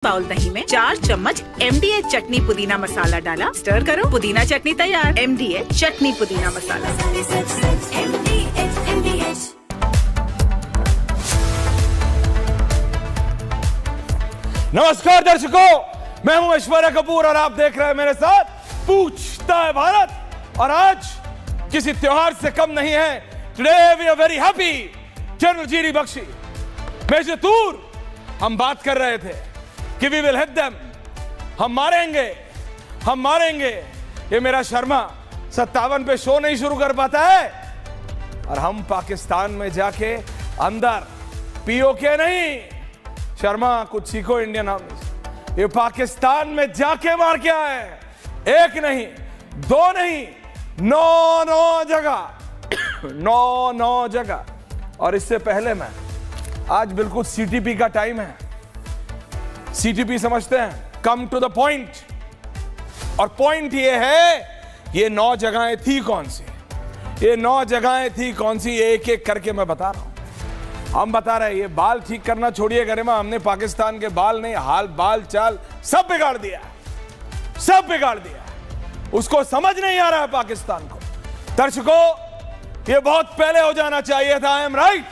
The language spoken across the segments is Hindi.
बाउल दही में 4 चम्मच MDH चटनी पुदीना मसाला डाला, स्टर करो, पुदीना चटनी तैयार। MDH चटनी पुदीना मसाला। नमस्कार दर्शकों, मैं हूं ऐश्वर्या कपूर और आप देख रहे हैं मेरे साथ पूछता है भारत। और आज किसी त्योहार से कम नहीं है। Today we are very happy. General G D Bakshi, major Toor, हम बात कर रहे थे कि वी विल हिट देम, हम मारेंगे। ये मेरा शर्मा 57 पे शो नहीं शुरू कर पाता है और हम पाकिस्तान में जाके अंदर पीओके नहीं, शर्मा कुछ सीखो इंडियन आर्मी। ये पाकिस्तान में जाके मार के आए, एक नहीं, दो नहीं, 9 जगह 9 जगह। और इससे पहले मैं आज बिल्कुल CTP का टाइम है। CTP समझते हैं, कम टू द पॉइंट। और पॉइंट ये है, ये 9 जगहें थी कौन सी, ये 9 जगहें थी कौन सी, एक एक करके मैं बता रहा हूं। हम बता रहे हैं, ये बाल ठीक करना छोड़िए गरिमा, हमने पाकिस्तान के बाल नहीं, हाल बाल चाल सब बिगाड़ दिया, सब बिगाड़ दिया। उसको समझ नहीं आ रहा है पाकिस्तान को। दर्शकों, ये बहुत पहले हो जाना चाहिए था, आई एम राइट,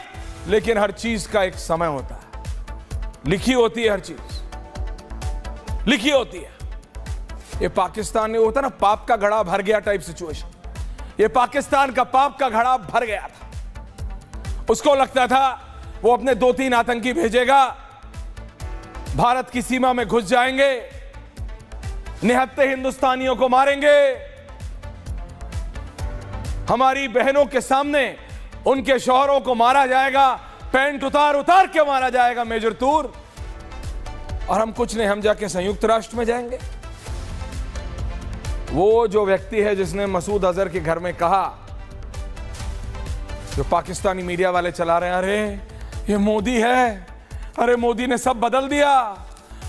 लेकिन हर चीज का एक समय होता है, लिखी होती है हर चीज, लिखी होती है। ये पाकिस्तान में होता ना, पाप का घड़ा भर गया टाइप सिचुएशन। ये पाकिस्तान का पाप का घड़ा भर गया था। उसको लगता था वो अपने 2-3 आतंकी भेजेगा, भारत की सीमा में घुस जाएंगे, निहत्थे हिंदुस्तानियों को मारेंगे, हमारी बहनों के सामने उनके शौहरों को मारा जाएगा, पैंट उतार उतार के मारा जाएगा मेजर तूर। और हम कुछ नहीं, हम जाके संयुक्त राष्ट्र में जाएंगे। वो जो व्यक्ति है जिसने मसूद अजहर के घर में कहा, जो पाकिस्तानी मीडिया वाले चला रहे हैं, अरे ये मोदी है, अरे मोदी ने सब बदल दिया,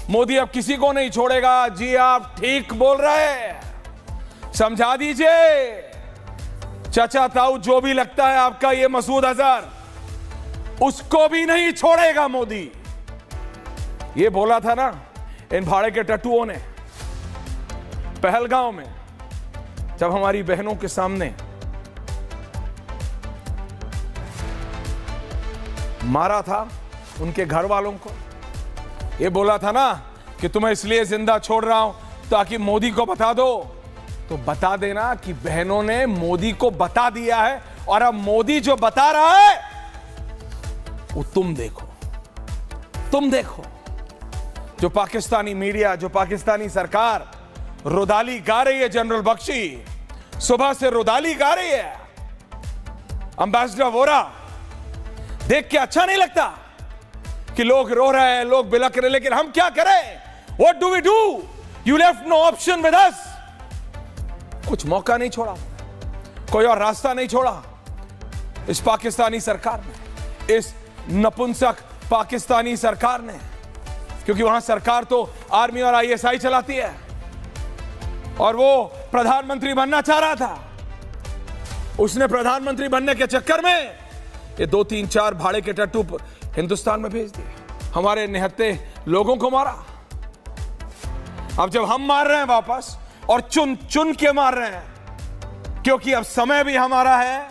मोदी अब किसी को नहीं छोड़ेगा। जी आप ठीक बोल रहे हैं, समझा दीजिए चाचा ताऊ जो भी लगता है आपका, ये मसूद अजहर उसको भी नहीं छोड़ेगा मोदी। ये बोला था ना इन भाड़े के टट्टुओं ने पहलगांव में, जब हमारी बहनों के सामने मारा था उनके घर वालों को। ये बोला था ना कि तुम्हें इसलिए जिंदा छोड़ रहा हूं ताकि मोदी को बता दो। तो बता देना कि बहनों ने मोदी को बता दिया है, और अब मोदी जो बता रहा है वो तुम देखो, तुम देखो। जो पाकिस्तानी मीडिया, जो पाकिस्तानी सरकार रुदाली गा रही है, जनरल बख्शी सुबह से रुदाली गा रही है। एम्बेसडर वोरा देख के अच्छा नहीं लगता कि लोग रो रहे हैं, लोग बिलख रहे, लेकिन हम क्या करें? What do we do? You left no option with us. कुछ मौका नहीं छोड़ा, कोई और रास्ता नहीं छोड़ा इस पाकिस्तानी सरकार ने, इस नपुंसक पाकिस्तानी सरकार ने, क्योंकि वहां सरकार तो आर्मी और ISI चलाती है, और वो प्रधानमंत्री बनना चाह रहा था। उसने प्रधानमंत्री बनने के चक्कर में ये 2-3-4 भाड़े के टट्टू हिंदुस्तान में भेज दिए, हमारे निहत्थे लोगों को मारा। अब जब हम मार रहे हैं वापस, और चुन चुन के मार रहे हैं, क्योंकि अब समय भी हमारा है,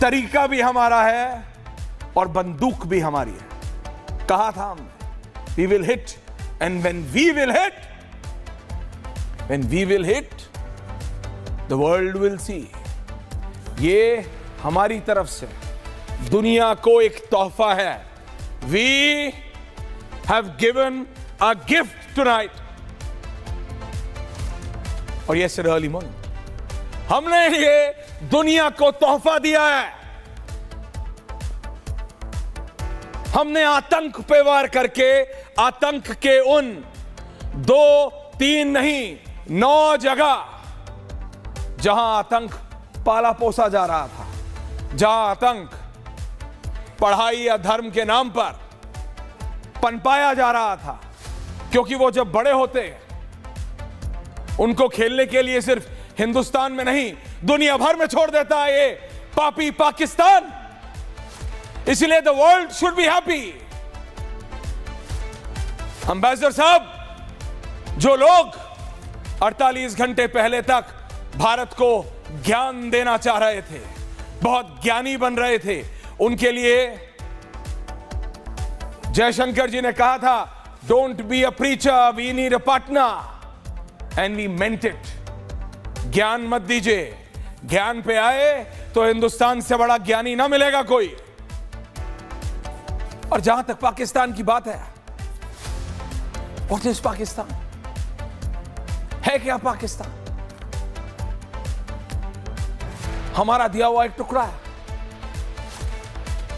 तरीका भी हमारा है, और बंदूक भी हमारी है। कहा था हमने, we will hit, and when we will hit, the world will see। ये हमारी तरफ से दुनिया को एक तोहफा है। We have given a gift tonight। और ये अर्ली मॉर्निंग हमने ये दुनिया को तोहफा दिया है। हमने आतंक पे वार करके, आतंक के उन 2-3 नहीं, 9 जगह जहां आतंक पाला पोसा जा रहा था, जहां आतंक पढ़ाई या धर्म के नाम पर पनपाया जा रहा था, क्योंकि वो जब बड़े होते उनको खेलने के लिए सिर्फ हिंदुस्तान में नहीं, दुनिया भर में छोड़ देता है ये पापी पाकिस्तान। इसलिए the world should be happy. Ambassador साहब, जो लोग 48 घंटे पहले तक भारत को ज्ञान देना चाह रहे थे, बहुत ज्ञानी बन रहे थे, उनके लिए जयशंकर जी ने कहा था, don't be a preacher, we need a partner, and we meant it. ज्ञान मत दीजिए, ज्ञान पे आए तो हिंदुस्तान से बड़ा ज्ञानी ना मिलेगा कोई। और जहां तक पाकिस्तान की बात है, व्हाट इज पाकिस्तान? है क्या पाकिस्तान? हमारा दिया हुआ एक टुकड़ा है।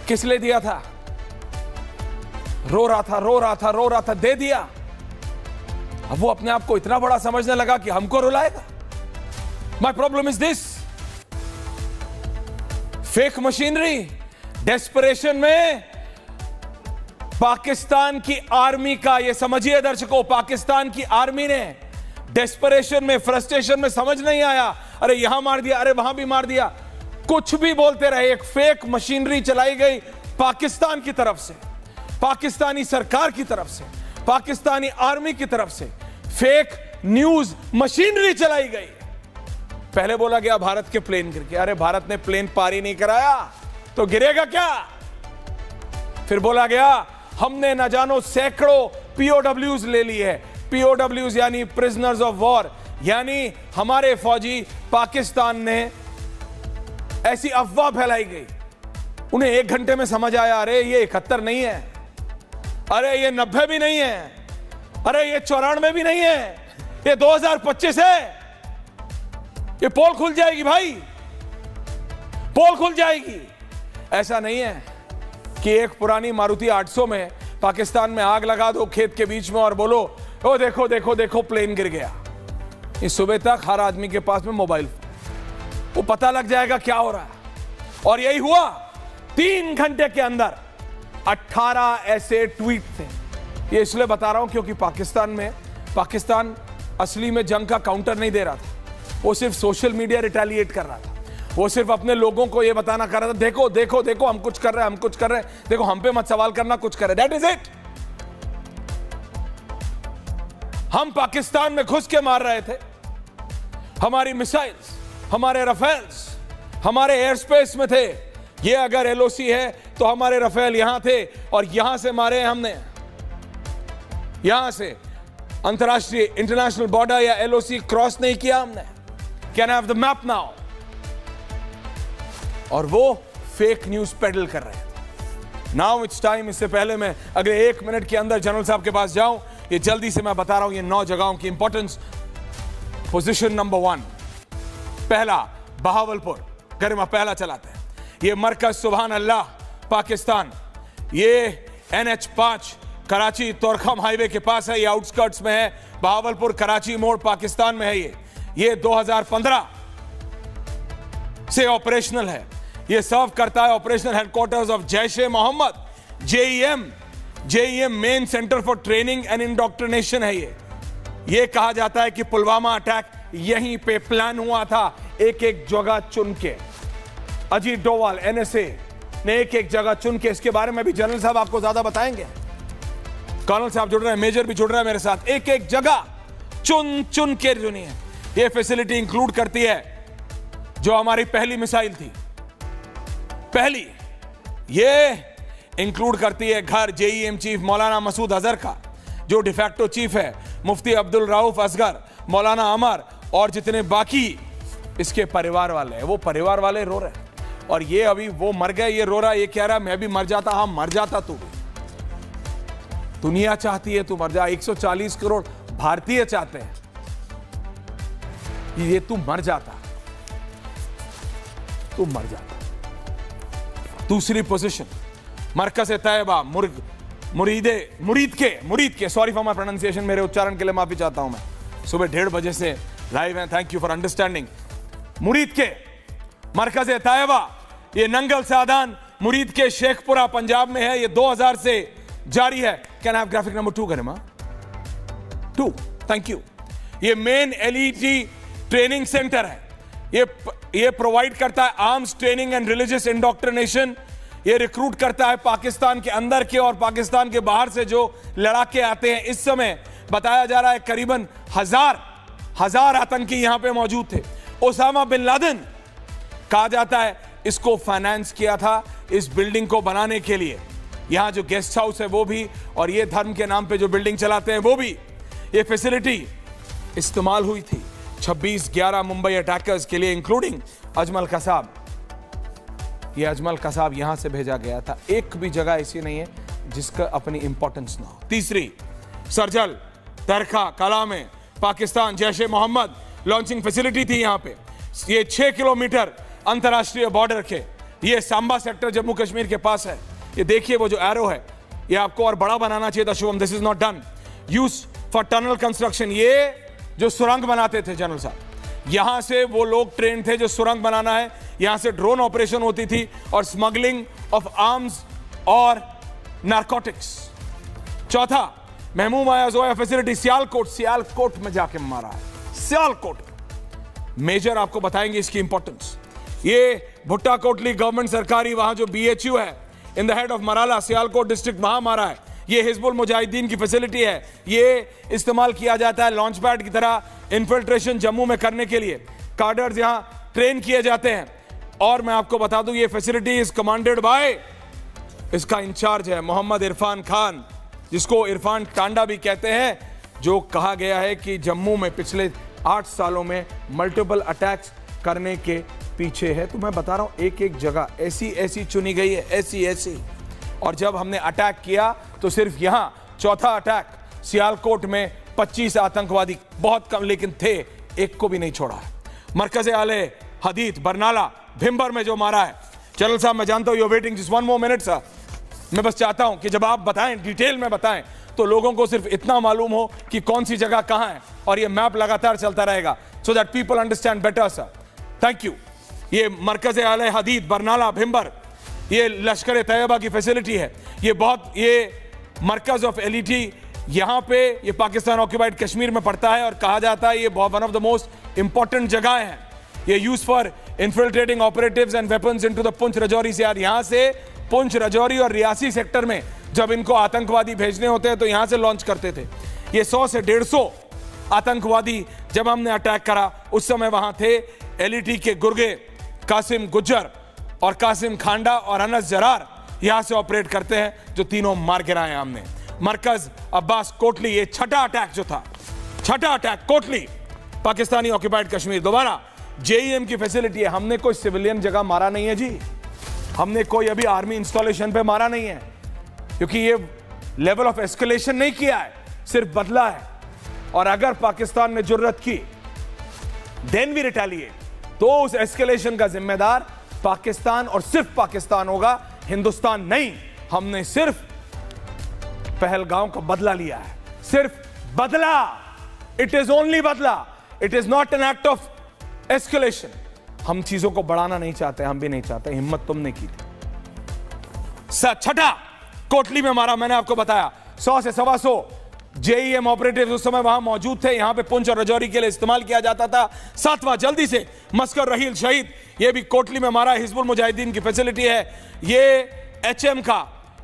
किस लिए दिया था? रो रहा था, रो रहा था, रो रहा था, दे दिया। अब वो अपने आप को इतना बड़ा समझने लगा कि हमको रुलाएगा। My problem is this, fake machinery, desperation में पाकिस्तान की आर्मी का, ये समझिए दर्शकों, पाकिस्तान की आर्मी ने डेस्परेशन में, फ्रस्ट्रेशन में, समझ नहीं आया, अरे यहां मार दिया, अरे वहां भी मार दिया, कुछ भी बोलते रहे। एक फेक मशीनरी चलाई गई पाकिस्तान की तरफ से, पाकिस्तानी सरकार की तरफ से, पाकिस्तानी आर्मी की तरफ से फेक न्यूज मशीनरी चलाई गई। पहले बोला गया भारत के प्लेन गिर गए, अरे भारत ने प्लेन पार ही नहीं कराया तो गिरेगा क्या? फिर बोला गया हमने न जानो सैकड़ों पीओडब्ल्यूज ले ली है। पीओडब्ल्यूज यानी प्रिजनर्स ऑफ वॉर, यानी हमारे फौजी पाकिस्तान ने, ऐसी अफवाह फैलाई गई। उन्हें 1 घंटे में समझ आया, अरे ये 71 नहीं है, अरे ये 90 भी नहीं है, अरे ये 94 भी नहीं है, ये 2025 है। ये पोल खुल जाएगी भाई, पोल खुल जाएगी। ऐसा नहीं है कि एक पुरानी मारुति 800 में पाकिस्तान में आग लगा दो खेत के बीच में और बोलो ओ देखो देखो देखो प्लेन गिर गया। इस सुबह तक हर आदमी के पास में मोबाइल, वो पता लग जाएगा क्या हो रहा है। और यही हुआ, 3 घंटे के अंदर 18 ऐसे ट्वीट थे। ये इसलिए बता रहा हूं क्योंकि पाकिस्तान असली में जंग का काउंटर नहीं दे रहा था, वो सिर्फ सोशल मीडिया रिटेलिएट कर रहा था। वो सिर्फ अपने लोगों को ये बताना कर रहा था, देखो देखो देखो हम कुछ कर रहे हैं, हम कुछ कर रहे हैं, देखो हम पे मत सवाल करना, कुछ कर रहे हैं। That is it. हम पाकिस्तान में घुस के मार रहे थे, हमारी मिसाइल्स, हमारे रफेल्स हमारे एयर स्पेस में थे। ये अगर एलओसी है तो हमारे रफेल यहां थे और यहां से मारे हमने, यहां से अंतरराष्ट्रीय इंटरनेशनल बॉर्डर या एलओसी क्रॉस नहीं किया हमने। Can I have the map now? और वो फेक न्यूज पेडल कर रहे थे। Now it's time. इससे पहले मैं अगले 1 मिनट के अंदर जनरल साहब के पास जाऊं, ये जल्दी से मैं बता रहा हूं ये 9 जगहों की इंपॉर्टेंस। पोजीशन नंबर 1, पहला बहावलपुर, गरिमा पहला चलाते हैं। ये मरकज सुभान अल्लाह पाकिस्तान, ये NH5 कराची तोरखम हाईवे के पास है, ये आउटस्कर्ट्स में है। बहावलपुर कराची मोड़ पाकिस्तान में है। ये 2015 से ऑपरेशनल है। ये सर्व करता है operational headquarters of Jaish-e-Mohammed, JEM main centre for training and indoctrination है। ये कहा जाता है कि पुलवामा अटैक यहीं पे प्लान हुआ था, एक एक जगह चुन के। अजीत डोवाल NSA ने एक एक जगह चुन के, इसके बारे में भी जनरल साहब आपको ज्यादा बताएंगे। कर्नल साहब जुड़ रहे हैं, मेजर भी जुड़ रहे हैं मेरे साथ। एक एक जगह चुन चुन के चुनी है। ये फैसिलिटी इंक्लूड करती है जो हमारी पहली मिसाइल थी, पहली, ये इंक्लूड करती है घर JEM चीफ मौलाना मसूद अजहर का, जो डिफैक्टो चीफ है, मुफ्ती अब्दुल रऊफ असगर, मौलाना अमर और जितने बाकी इसके परिवार वाले हैं। वो परिवार वाले रो रहे हैं और ये अभी वो मर गए, ये रो रहा, ये कह रहा मैं भी मर जाता। हाँ मर जाता तू भी, दुनिया चाहती है तू मर जा। 140 करोड़ भारतीय चाहते हैं ये तू मर जाता, तू मर जाता। दूसरी पोजीशन मरकज तैयबा, मुरीद के, सॉरी फॉर माय प्रोनाउंसिएशन, मेरे उच्चारण के लिए माफी चाहता हूं मैं। सुबह 1:30 बजे से लाइव है, थैंक यू फॉर अंडरस्टैंडिंग। मुरीद के मरकज तैयबा, ये नंगल सादान मुरीद के शेखपुरा पंजाब में है। ये 2000 से जारी है। Can I have graphic number 2 Garima? 2, thank you. ये मेन LET ट्रेनिंग सेंटर है। ये प्रोवाइड करता है arms training and religious indoctrination. ये रिक्रूट करता है पाकिस्तान के अंदर के और पाकिस्तान के बाहर से जो लड़ाके आते हैं। इस समय बताया जा रहा है करीबन हजार आतंकी यहां पे मौजूद थे। ओसामा बिन लादेन कहा जाता है इसको फाइनेंस किया था इस बिल्डिंग को बनाने के लिए। यहां जो गेस्ट हाउस है वो भी, और ये धर्म के नाम पे जो बिल्डिंग चलाते हैं वो भी। ये फैसिलिटी इस्तेमाल हुई थी 26/11 मुंबई अटैकर्स के लिए, इंक्लूडिंग अजमल कसाब। ये अजमल कसाब यहां से भेजा गया था। एक भी जगह ऐसी नहीं है जिसका अपनी इंपॉर्टेंस ना हो। तीसरी, सरजल तरखा कला में पाकिस्तान जैश ए मोहम्मद लॉन्चिंग फैसिलिटी थी यहां पे। ये 6 किलोमीटर अंतरराष्ट्रीय बॉर्डर के, ये सांबा सेक्टर जम्मू कश्मीर के पास है। ये देखिए वो जो एरो है, ये आपको और बड़ा बनाना चाहिए था Shubham, this is not done. Use for tunnel construction, ये जो सुरंग बनाते थे जनरल साहब, यहां से वो लोग ट्रेन थे जो सुरंग बनाना है। यहां से ड्रोन ऑपरेशन होती थी और स्मगलिंग ऑफ आर्म्स और नारकोटिक्स। चौथा, महमूद आया फैसिलिटी सियालकोट में जाके मारा है। सियालकोट मेजर आपको बताएंगे इसकी इंपॉर्टेंस। ये भुट्टा कोटली गवर्नमेंट सरकारी, वहां जो BHU है in the head of Marala, Sialkot district, वहां मारा है। ये हिजबुल मुजाहिदीन की फैसिलिटी है। ये इस्तेमाल किया जाता है लॉन्च पैड की तरह इन्फिल्ट्रेशन जम्मू में करने के लिए। कार्डर्स यहां ट्रेन किए जाते हैं। और मैं आपको बता दूं ये फैसिलिटी इज कमांडेड बाय, इसका इंचार्ज है मोहम्मद इरफान खान, जिसको इरफान टांडा भी कहते हैं, जो कहा गया है कि जम्मू में पिछले 8 सालों में मल्टीपल अटैक्स करने के पीछे है। तो मैं बता रहा हूं एक एक जगह ऐसी चुनी गई है, ऐसी। और जब हमने अटैक किया तो सिर्फ यहां चौथा अटैक सियालकोट में 25 आतंकवादी, बहुत कम लेकिन थे, एक को भी नहीं छोड़ा है। मरकज आले हदीद बरनाला भिम्बर में जो मारा है, जनरल साहब मैं जानता हूं you waiting just 1 more minute sir. मैं बस चाहता हूं कि जब आप बताएं, डिटेल में बताएं, तो लोगों को सिर्फ इतना मालूम हो कि कौन सी जगह कहां है, और ये मैप लगातार चलता रहेगा so that people understand better sir. Thank you. ये मरकज आले हदीद बरनाला भिम्बर, ये लश्कर तैयबा की फैसिलिटी है। ये मरकज ऑफ LET यहां पे, ये पाकिस्तान ऑक्यूपाइड कश्मीर में पड़ता है और कहा जाता है ये one of the most important जगह है। ये use for infiltrating operatives and weapons into the Poonch Rajouri से। यार यहां से पुंछ राजौरी और रियासी सेक्टर में जब इनको आतंकवादी भेजने होते हैं तो यहां से लॉन्च करते थे। ये 100 से 150 आतंकवादी जब हमने अटैक करा उस समय वहां थे। LET के गुर्गे कासिम गुज्जर और कासिम खांडा और अनस जरार यहां से ऑपरेट करते हैं, जो तीनों मार गिराए हमने। मरकज अब्बास कोटली, ये छठा अटैक जो था, छठा अटैक कोटली, पाकिस्तानी ऑक्यूपाइड कश्मीर। दोबारा JEM की फैसिलिटी है। हमने कोई सिविलियन जगह मारा नहीं है जी, हमने कोई अभी आर्मी इंस्टॉलेशन पे मारा नहीं है, क्योंकि ये लेवल ऑफ एस्केलेशन नहीं किया है, सिर्फ बदला है। और अगर पाकिस्तान ने जुर्रत की देन वी रिटेलिएट, तो उस एस्केलेशन का जिम्मेदार पाकिस्तान और सिर्फ पाकिस्तान होगा, हिंदुस्तान नहीं। हमने सिर्फ पहलगाम का बदला लिया है, सिर्फ बदला। इट इज ओनली बदला, it is not an act of escalation. हम चीजों को बढ़ाना नहीं चाहते, हम भी नहीं चाहते, हिम्मत तुमने की थी। छठा कोटली में मारा, मैंने आपको बताया 100 से 125 JEM ऑपरेटिव उस समय वहां मौजूद थे। यहां पे पुंछ और राजौरी के लिए इस्तेमाल किया जाता था। 7वां जल्दी से मस्कर रहील शहीद, ये भी कोटली में मारा। हिजबुल मुजाहिदीन की फैसिलिटी है। ये HM का,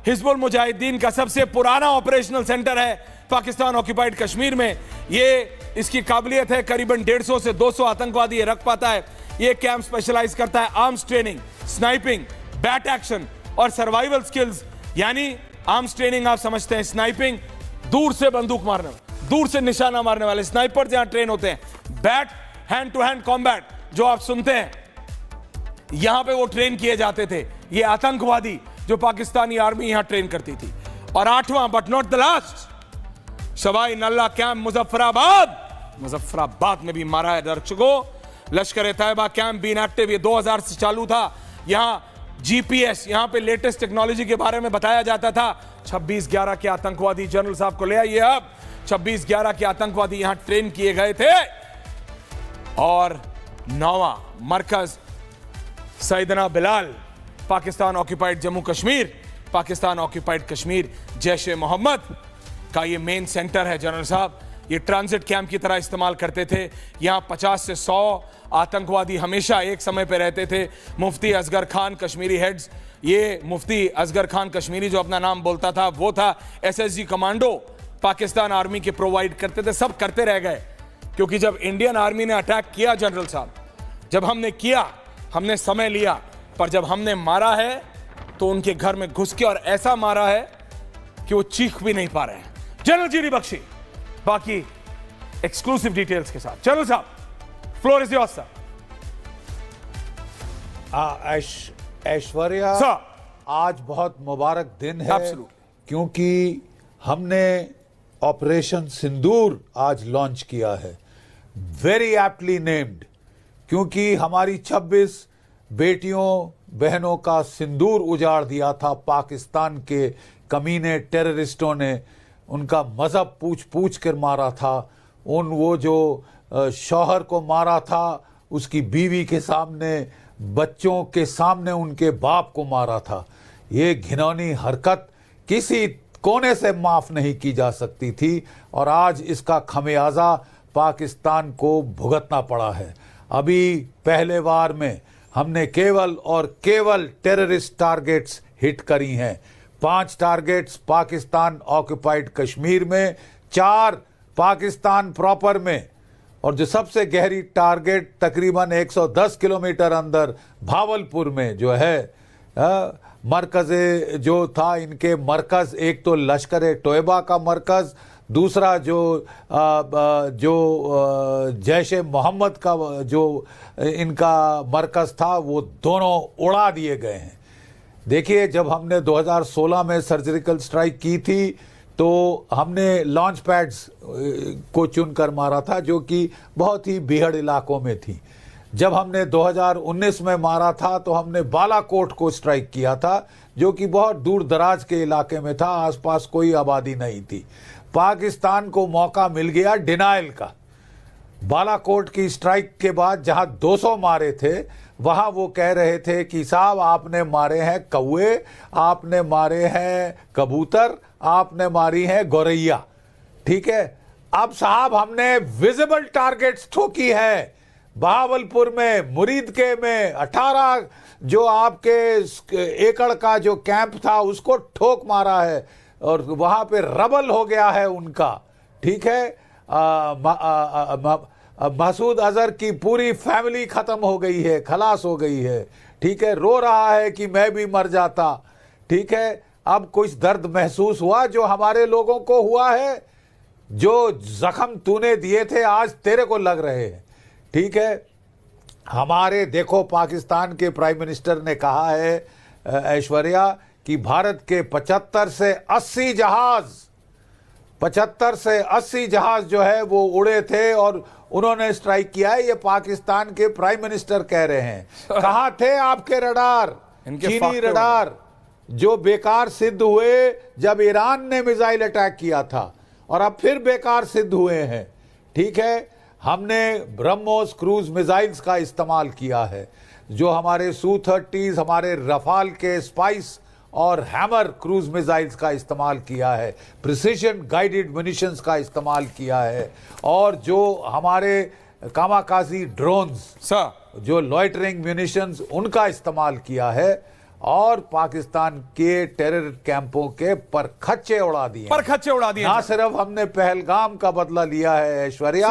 हिजबुल मुजाहिदीन का सबसे पुराना ऑपरेशनल सेंटर है पाकिस्तान ऑक्यूपाइड कश्मीर में। ये इसकी काबिलियत है करीबन 150 से 200 आतंकवादी ये रख पाता है। ये कैंप स्पेशलाइज करता है arms training, sniping, bat action और सर्वाइवल स्किल्स। यानी आर्म्स ट्रेनिंग आप समझते हैं, स्नाइपिंग, दूर से बंदूक मारने, दूर से निशाना मारने वाले स्नाइपर जहां ट्रेन होते हैं। Bat, hand to hand combat जो आप सुनते हैं, यहां पे वो ट्रेन किए जाते थे। ये आतंकवादी जो पाकिस्तानी आर्मी यहां ट्रेन करती थी। और 8वां but not the last, Shawai Nallah camp Muzaffarabad में भी मारा है दर्शकों। लश्कर तैयबा कैंप बीन एक्टिव, ये 2000 से चालू था। यहां GPS, यहां पे लेटेस्ट टेक्नोलॉजी के बारे में बताया जाता था। 26/11 के आतंकवादी, जनरल साहब को ले आइए अब, 26/11 के आतंकवादी यहां ट्रेन किए गए थे। और 9वां मरकज सैयदना बिलाल, पाकिस्तान ऑक्यूपाइड जम्मू कश्मीर, पाकिस्तान ऑक्यूपाइड कश्मीर जैश ए मोहम्मद का ये मेन सेंटर है जनरल साहब। ये ट्रांजिट कैंप की तरह इस्तेमाल करते थे। यहां 50 से 100 आतंकवादी हमेशा एक समय पे रहते थे। मुफ्ती असगर खान, कश्मीरी हेड्स ये मुफ्ती असगर खान कश्मीरी जो अपना नाम बोलता था वो था, एसएसजी कमांडो पाकिस्तान आर्मी के प्रोवाइड करते थे, सब करते रह गए। क्योंकि जब इंडियन आर्मी ने अटैक किया जनरल साहब, जब हमने किया, हमने समय लिया, पर जब हमने मारा है तो उनके घर में घुस के और ऐसा मारा है कि वो चीख भी नहीं पा रहे हैं। जनरल जीडी बख्शी बाकी एक्सक्लूसिव डिटेल्स के साथ। जनरल साहब, floor is yours sir. Aishwarya, आज बहुत मुबारक दिन है। Absolutely. क्योंकि हमने ऑपरेशन सिंदूर आज लॉन्च किया है, वेरी एप्टली नेम्ड, क्योंकि हमारी 26 बेटियों बहनों का सिंदूर उजाड़ दिया था पाकिस्तान के कमीने टेररिस्टों ने। उनका मजहब पूछ पूछ कर मारा था, वो जो शौहर को मारा था, उसकी बीवी के सामने, बच्चों के सामने उनके बाप को मारा था। ये घिनौनी हरकत किसी कोने से माफ नहीं की जा सकती थी और आज इसका खमियाजा पाकिस्तान को भुगतना पड़ा है। अभी पहले वार में हमने केवल और केवल टेररिस्ट टारगेट्स हिट करी हैं। 5 टारगेट्स पाकिस्तान ऑक्युपाइड कश्मीर में, 4 पाकिस्तान प्रॉपर में, और जो सबसे गहरी टारगेट तकरीबन 110 किलोमीटर अंदर भावलपुर में जो है मरकज जो था, इनके मरकज, एक तो लश्कर तोयबा का मरकज, दूसरा जो जैश मोहम्मद का जो इनका मरकज था, वो दोनों उड़ा दिए गए हैं। देखिए, जब हमने 2016 में सर्जिकल स्ट्राइक की थी तो हमने लॉन्च पैड्स को चुनकर मारा था, जो कि बहुत ही बीहड़ इलाकों में थी। जब हमने 2019 में मारा था तो हमने बालाकोट को स्ट्राइक किया था, जो कि बहुत दूर दराज के इलाके में था, आसपास कोई आबादी नहीं थी। पाकिस्तान को मौका मिल गया डिनाइल का। बालाकोट की स्ट्राइक के बाद जहां 200 मारे थे, वहां वो कह रहे थे कि साहब आपने मारे हैं कौवे, आपने मारे हैं कबूतर, आपने मारी है गौरैया। ठीक है, अब साहब हमने विजिबल टारगेट्स ठोकी है। बहावलपुर में, मुरीदके में 18 जो आपके एकड़ का जो कैंप था उसको ठोक मारा है और वहां पे रबल हो गया है उनका। ठीक है, मसूद अजहर की पूरी फैमिली खत्म हो गई है, खलास हो गई है। ठीक है, रो रहा है कि मैं भी मर जाता। ठीक है, अब कुछ दर्द महसूस हुआ जो हमारे लोगों को हुआ है, जो जख्म तूने दिए थे आज तेरे को लग रहे हैं। ठीक है, हमारे देखो पाकिस्तान के प्राइम मिनिस्टर ने कहा है ऐश्वर्या कि भारत के 75 से 80 जहाज जो है वो उड़े थे और उन्होंने स्ट्राइक किया है। ये पाकिस्तान के प्राइम मिनिस्टर कह रहे हैं। कहां थे आपके रडार, चीनी रडार, जो बेकार सिद्ध हुए जब ईरान ने मिसाइल अटैक किया था, और अब फिर बेकार सिद्ध हुए हैं। ठीक है, हमने ब्रह्मोस क्रूज मिसाइल्स का इस्तेमाल किया है, जो हमारे Su-30s, हमारे रफाल के स्पाइस और हैमर क्रूज मिसाइल्स का इस्तेमाल किया है, प्रिसिशन गाइडेड म्यूनिशंस का इस्तेमाल किया है, और जो हमारे कामाकाजी ड्रोन्स, जो लॉइटरिंग म्यूनिशंस, उनका इस्तेमाल किया है, और पाकिस्तान के टेरर कैंपों के परखच्चे उड़ा दिए। ना सिर्फ हमने पहलगाम का बदला लिया है ऐश्वर्या,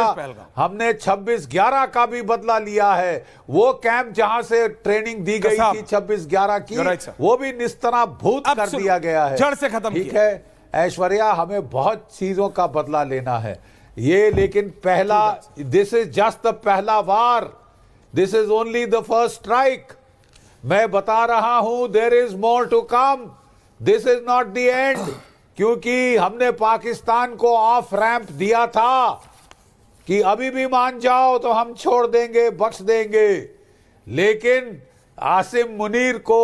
हमने 26/11 का भी बदला लिया है। वो कैंप जहां से ट्रेनिंग दी गई थी 26/11 की, वो भी निस्तनाबूद कर दिया गया है, जड़ से खत्म। ठीक है ऐश्वर्या, हमें बहुत चीजों का बदला लेना है ये, लेकिन पहला, दिस इज जस्ट द पहला वार, this is only the first strike. मैं बता रहा हूं, there is more to come, this is not the end, क्योंकि हमने पाकिस्तान को ऑफ रैंप दिया था कि अभी भी मान जाओ तो हम छोड़ देंगे, बख्श देंगे, लेकिन आसिम मुनीर को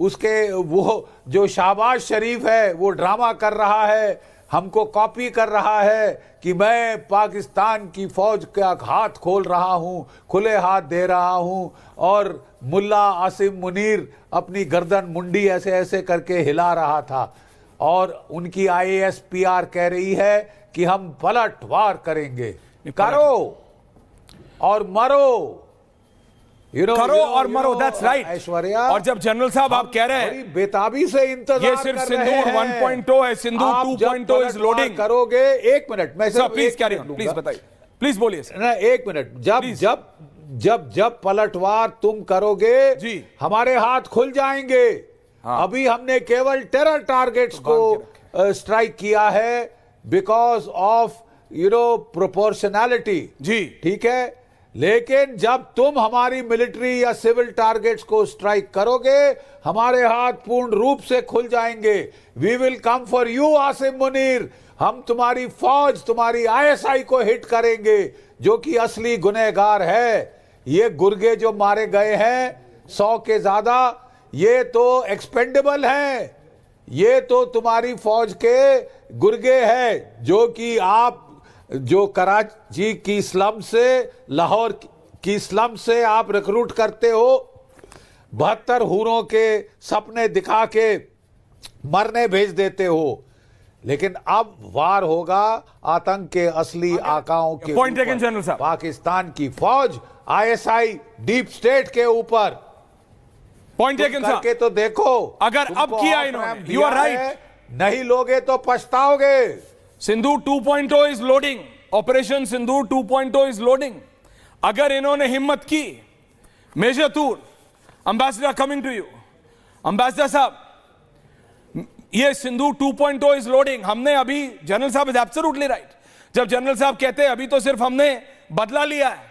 उसके वो जो शहबाज शरीफ है वो ड्रामा कर रहा है, हमको कॉपी कर रहा है कि मैं पाकिस्तान की फौज का हाथ खोल रहा हूं, खुले हाथ दे रहा हूं, और मुल्ला आसिम मुनीर अपनी गर्दन मुंडी ऐसे ऐसे करके हिला रहा था, और उनकी IASPR कह रही है कि हम पलटवार करेंगे, करो और मरो। करो और मरो, दैट्स राइट ऐश्वर्या। और जब जनरल साहब आप कह रहे हैं बेताबी से इंतजार ये सिर्फ सिंदूर 1.0 है, सिंदूर 2.0 इज लोडिंग करोगे। एक मिनट मैं सिर्फ प्लीज कैरी ऑन, प्लीज बताइए, प्लीज बोलिए सर। ना एक मिनट, जब पलटवार तुम करोगे जी, हमारे हाथ खुल जाएंगे। हाँ। अभी हमने केवल टेरर टारगेट्स को स्ट्राइक किया है बिकॉज ऑफ प्रोपोर्शनैलिटी जी, ठीक है। लेकिन जब तुम हमारी मिलिट्री या सिविल टारगेट्स को स्ट्राइक करोगे हमारे हाथ पूर्ण रूप से खुल जाएंगे। We will come for you Asim Munir. हम तुम्हारी फौज, तुम्हारी आईएसआई को हिट करेंगे जो कि असली गुनहगार है। ये गुर्गे जो मारे गए हैं 100 के ज्यादा, ये तो एक्सपेंडेबल हैं। ये तो तुम्हारी फौज के गुर्गे हैं जो कि आप जो कराची की स्लम से, लाहौर की स्लम से आप रिक्रूट करते हो, 72 हूरों के सपने दिखा के मरने भेज देते हो। लेकिन अब वार होगा आतंक के असली आकाओं के पॉइंट टेकन जनरल साहब, पाकिस्तान की फौज, आईएसआई, डीप स्टेट के ऊपर। पॉइंट टेकन साहब करके तो देखो, अगर अब किया इन्होंने, यू आर राइट, नहीं लोगे तो पछताओगे। Sindoor 2.0 is loading, operation Sindoor 2.0 is loading. अगर इन्होंने हिम्मत की, major Toor, ambassador coming to you, ambassador साहब, ये सिंदूर 2.0 इज लोडिंग। हमने अभी, जनरल साहब इज एब्सोल्युटली राइट, जब जनरल साहब कहते हैं अभी तो सिर्फ हमने बदला लिया है,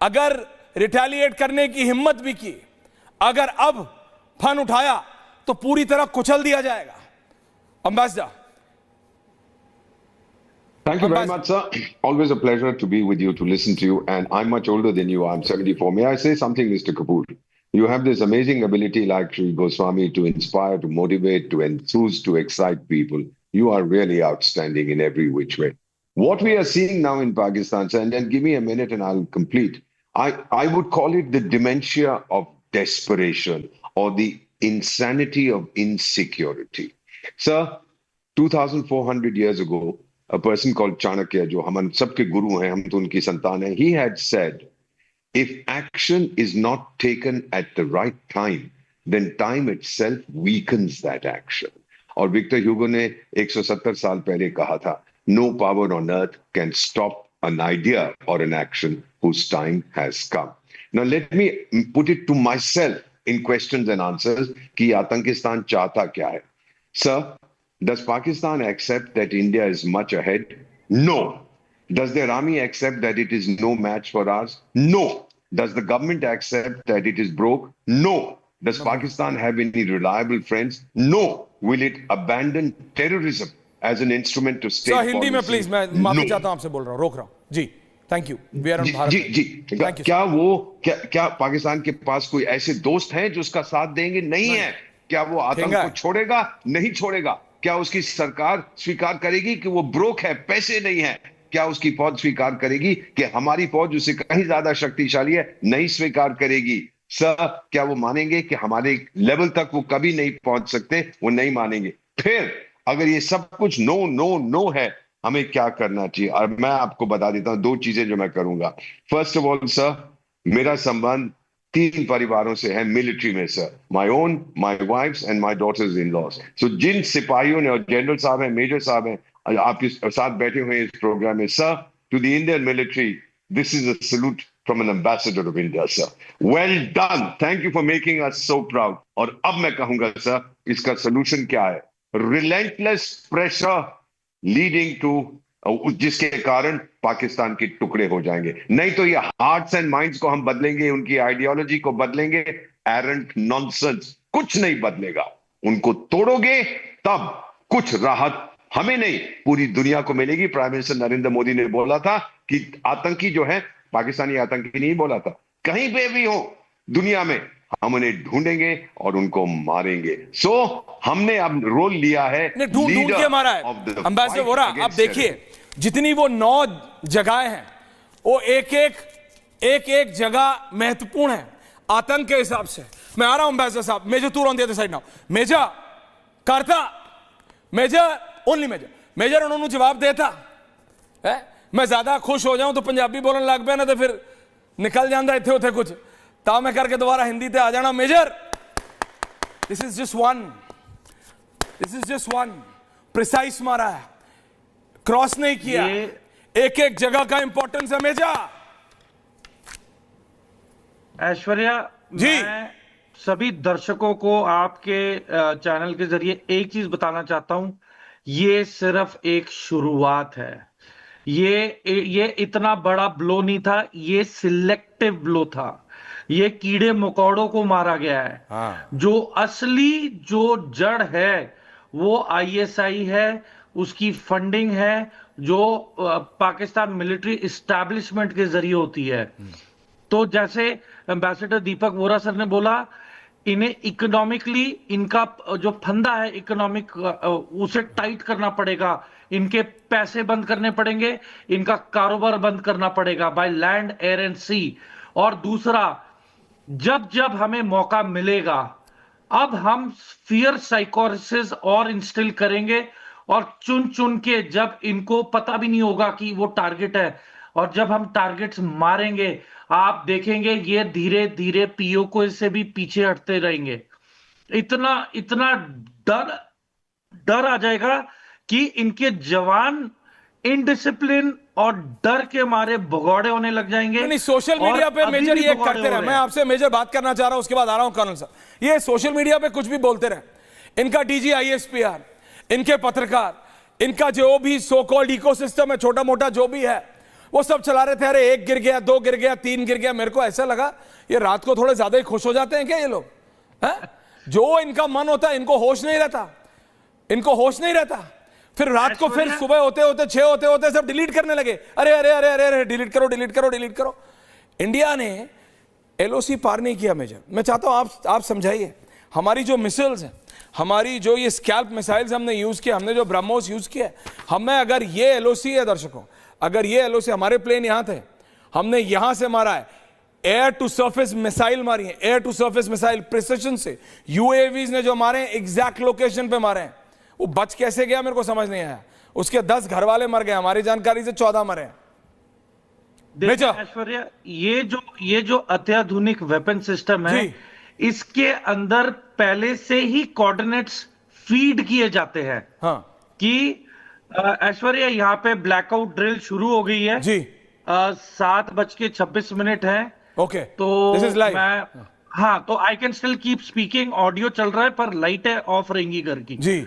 अगर रिटेलिएट करने की हिम्मत भी की, अगर अब फन उठाया तो पूरी तरह कुचल दिया जाएगा। Ambassador. Thank you very much, sir. Always a pleasure to be with you, to listen to you. And I'm much older than you. I'm 74. May I say something, Mr. Kapoor? You have this amazing ability, like Sri Goswami, to inspire, to motivate, to enthuse, to excite people. You are really outstanding in every which way. What we are seeing now in Pakistan, sir, and then give me a minute and I'll complete. I would call it the dementia of desperation or the insanity of insecurity. Sir, 2,400 years ago, a person called Chanakya, जो हम सबके गुरु हैं, हम तो उनकी संतान हैं, he had said, if action is not taken at the right time, then time itself weakens that action. और विक्टर ह्यूगो ने 170 साल पहले कहा था, no power on earth can stop an idea or an action whose time has come. Now let me put it to myself in questions and answers कि आतंकिस्तान चाहता क्या है? Sir, does Pakistan accept that India is much ahead? No. Does their army accept that it is no match for ours? No. Does the government accept that it is broke? No. Does Pakistan have any reliable friends? No. Will it abandon terrorism as an instrument to state policy? Hindi में प्लीज, मैं माफी चाहता हूं, आपसे बोल रहा हूं, रोक रहा हूं जी। Thank you, we are on Bharat. जी क्या पाकिस्तान के पास कोई ऐसे दोस्त हैं जो उसका साथ देंगे? नहीं है। क्या वो आतंक को छोड़ेगा? नहीं छोड़ेगा। क्या उसकी सरकार स्वीकार करेगी कि वो ब्रोक है, पैसे नहीं है? क्या उसकी फौज स्वीकार करेगी कि हमारी फौज उससे कहीं ज्यादा शक्तिशाली है? नहीं स्वीकार करेगी। सर, क्या वो मानेंगे कि हमारे लेवल तक वो कभी नहीं पहुंच सकते? वो नहीं मानेंगे। फिर अगर ये सब कुछ नो नो नो है, हमें क्या करना चाहिए? और मैं आपको बता देता हूं 2 चीजें जो मैं करूंगा। फर्स्ट ऑफ ऑल सर, मेरा संबंध 3 परिवारों से है मिलिट्री में sir, my own, my wife's and my daughters in laws. So जिन सिपाहियों ने, और जनरल साहब हैं, मेजर साहब हैं, आपके साथ बैठे हुए हैं इस प्रोग्राम में, sir, to the Indian military, this is a salute from an ambassador of India sir. Well done, thank you for making us so proud. और अब मैं कहूंगा सर, इसका सोल्यूशन क्या है? रिलेंटलेस प्रेशर लीडिंग टू, जिसके कारण पाकिस्तान के टुकड़े हो जाएंगे। नहीं तो ये हार्ट्स एंड माइंड्स को हम बदलेंगे, उनकी आइडियोलॉजी को बदलेंगे, एरेंट नॉनसेंस, कुछ नहीं बदलेगा। उनको तोड़ोगे तब कुछ राहत हमें नहीं, पूरी दुनिया को मिलेगी। प्राइम मिनिस्टर नरेंद्र मोदी ने बोला था कि आतंकी जो है, पाकिस्तानी आतंकी नहीं बोला था, कहीं पे भी हो दुनिया में हम उन्हें ढूंढेंगे और उनको मारेंगे। सो हमने अब रोल लिया है, ढूंढ के मारा है अंबेसडर वोरा। आप देखिए जितनी वो 9 जगहें हैं, वो एक एक जगह महत्वपूर्ण है आतंक के हिसाब से। मैं आ रहा हूं अंबेसडर साहब, major Toor on the other side now. Major करता, मेजर ओनली मेजर उन्होंने जवाब देता है। मैं ज्यादा खुश हो जाऊं तो पंजाबी बोलने लग पे ना, तो फिर निकल जाता इतने उथे कुछ। ता में करके दोबारा हिंदी पे आ जाना। Major, this is just one precise मारा है, क्रॉस नहीं किया, एक एक जगह का इंपॉर्टेंस है मेजर। ऐश्वर्या जी, मैं सभी दर्शकों को आपके चैनल के जरिए एक चीज बताना चाहता हूं, ये सिर्फ एक शुरुआत है। ये इतना बड़ा ब्लो नहीं था, ये सिलेक्टिव ब्लो था। ये कीड़े मकोड़ों को मारा गया है। हाँ। जो असली जो जड़ है वो आईएसआई है, उसकी फंडिंग है जो पाकिस्तान मिलिट्री इस्टेब्लिशमेंट के जरिए होती है। तो जैसे एम्बेसडर दीपक वोरा सर ने बोला, इन्हें इकोनॉमिकली इनका जो फंदा है इकोनॉमिक उसे टाइट करना पड़ेगा, इनके पैसे बंद करने पड़ेंगे, इनका कारोबार बंद करना पड़ेगा बाय लैंड, एयर एंड सी। और दूसरा, जब जब हमें मौका मिलेगा अब हम फियर साइकोसिस और इंस्टिल करेंगे, और चुन चुन के जब इनको पता भी नहीं होगा कि वो टारगेट है, और जब हम टारगेट्स मारेंगे आप देखेंगे ये धीरे धीरे पीओके से भी पीछे हटते रहेंगे। इतना इतना डर आ जाएगा कि इनके जवान इनडिसिप्लिन और डर के मारे भगौड़े होने लग जाएंगे। नहीं, सोशल मीडिया पे मेजर ये करते रहे। मैं आपसे मेजर बात करना चाह रहा हूं, उसके बाद आ रहा हूं कर्नल साहब। ये सोशल मीडिया पे कुछ भी बोलते रहे, इनका डीजी आईएसपीआर, इनके पत्रकार, इनका जो भी सो कॉल्ड इकोसिस्टम है छोटा मोटा जो भी है, वो सब चला रहे थे। अरे 1 गिर गया, 2 गिर गया, 3 गिर गया। मेरे को ऐसा लगा ये रात को थोड़े ज्यादा ही खुश हो जाते हैं क्या ये लोग, हैं? जो इनका मन होता है, इनको होश नहीं रहता, इनको होश नहीं रहता। फिर रात को फिर सुबह होते होते 6 होते होते सब डिलीट करने लगे। अरे अरे अरे अरे अरे डिलीट करो डिलीट करो डिलीट करो। इंडिया ने एलओसी पार नहीं किया मेजर। मैं चाहता हूं आप समझाइए, हमारी जो मिसाइल्स हैं, हमारी जो ये स्कैल्प मिसाइल्स हमने यूज किया, हमने जो ब्रह्मोस यूज किया, हमें अगर ये एलओसी है दर्शकों, अगर ये एलओसी, हमारे प्लेन यहां थे, हमने यहां से मारा है, एयर टू सरफेस मिसाइल मारी है, air to surface missile precision से। यूएवीज ने जो मारे हैं एग्जैक्ट लोकेशन पे मारे हैं। वो बच कैसे गया मेरे को समझ नहीं आया। उसके 10 घर वाले मर गए, हमारी जानकारी से 14 मरे हैं। ऐश्वर्या, ये जो अत्याधुनिक वेपन सिस्टम है, इसके अंदर पहले से ही कोऑर्डिनेट्स फीड किए जाते हैं। हाँ। कि ऐश्वर्या यहाँ पे ब्लैकआउट ड्रिल शुरू हो गई है जी। 7:26 है। ओके, तो दिस इज लाइव। हाँ, तो I can still keep speaking, audio चल रहा है पर लाइटें ऑफ रहेंगी घर की जी।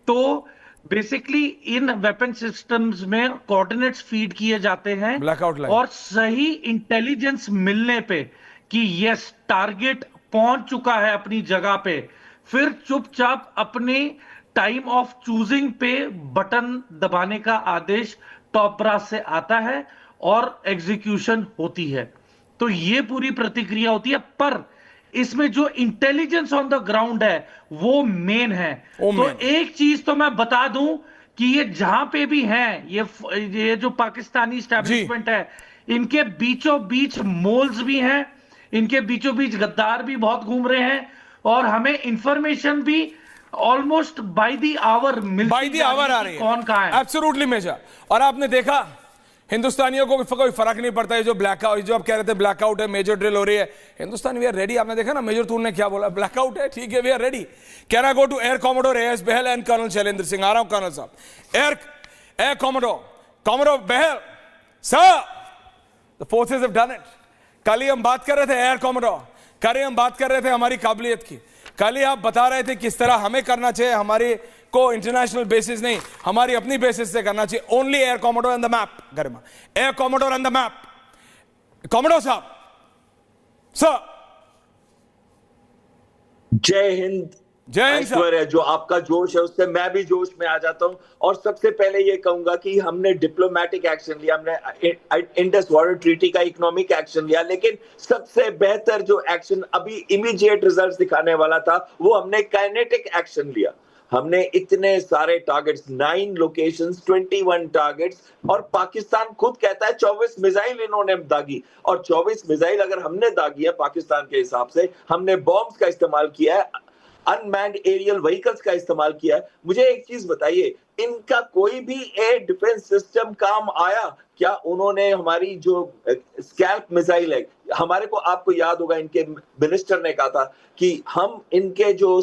तो बेसिकली इन वेपन सिस्टम्स में कोऑर्डिनेट्स फीड किए जाते हैं ब्लैकआउट लाइन, और सही इंटेलिजेंस मिलने पे कि यस टारगेट पहुंच चुका है अपनी जगह पे, फिर चुपचाप अपने टाइम ऑफ चूजिंग पे बटन दबाने का आदेश टॉप ब्रास से आता है और एग्जीक्यूशन होती है। तो ये पूरी प्रतिक्रिया होती है, पर इसमें जो इंटेलिजेंस ऑन द ग्राउंड है वो मेन है। तो एक चीज तो मैं बता दूं कि ये जहां पे भी हैं, ये जो पाकिस्तानी एस्टैब्लिशमेंट है, इनके बीचों बीच मोल्स भी हैं, इनके बीचों बीच गद्दार भी बहुत घूम रहे हैं, और हमें इंफॉर्मेशन भी ऑलमोस्ट बाय द आवर आ रही है कौन कहां है। Absolutely major. और आपने देखा हिंदुस्तानियों को कोई फर्क नहीं पड़ता है। जो ब्लैकआउट, जो आप कह रहे थे ब्लैकआउट है, मेजर ड्रिल हो रही है, हिंदुस्तान वी आर रेडी। आपने देखा ना मेजर तूर ने क्या बोला, ब्लैकआउट है, ठीक है, we are ready. Can I go to air commodore A S Bahl and colonel Shailendra Singh. आ रहा हूं कर्नल साहब। Air commodore Bahl sir, the forces have done it. कल ही हम बात कर रहे थे एयर कॉमोडोर, कल ही हम बात कर रहे थे हमारी काबिलियत की, कल ही आप बता रहे थे किस तरह हमें करना चाहिए, हमारी को इंटरनेशनल बेसिस नहीं, हमारी अपनी बेसिस से करना चाहिए। Only air commodore on the map. Garima, air commodore on the map. Commodore साहब, सर। जय हिंद। जय हिंद सर। जो आपका जोश है उससे मैं भी जोश में आ जाता हूं, और सबसे पहले ये कहूंगा कि हमने डिप्लोमेटिक एक्शन लिया, हमने इंडस वाटर ट्रीटी का इकोनॉमिक एक्शन लिया, लेकिन सबसे बेहतर जो एक्शन अभी इमीडिएट रिजल्ट्स दिखाने वाला था वो हमने काइनेटिक एक्शन लिया। हमने इतने सारे टारगेट्स, 9 लोकेशंस, 21 टारगेट्स, और पाकिस्तान खुद कहता है 24 मिसाइल इन्होंने दागी, और 24 मिसाइल अगर हमने दागी है पाकिस्तान के हिसाब से, हमने बॉम्ब्स का इस्तेमाल किया है अनमैन्ड एरियल व्हीकल्स का इस्तेमाल किया है। मुझे एक चीज बताइए, इनका कोई भी एयर डिफेंस सिस्टम काम आया क्या? उन्होंने हमारी जो स्कैल्प मिसाइल है, हमारे को आपको याद होगा इनके मिनिस्टर ने कहा था कि हम इनके जो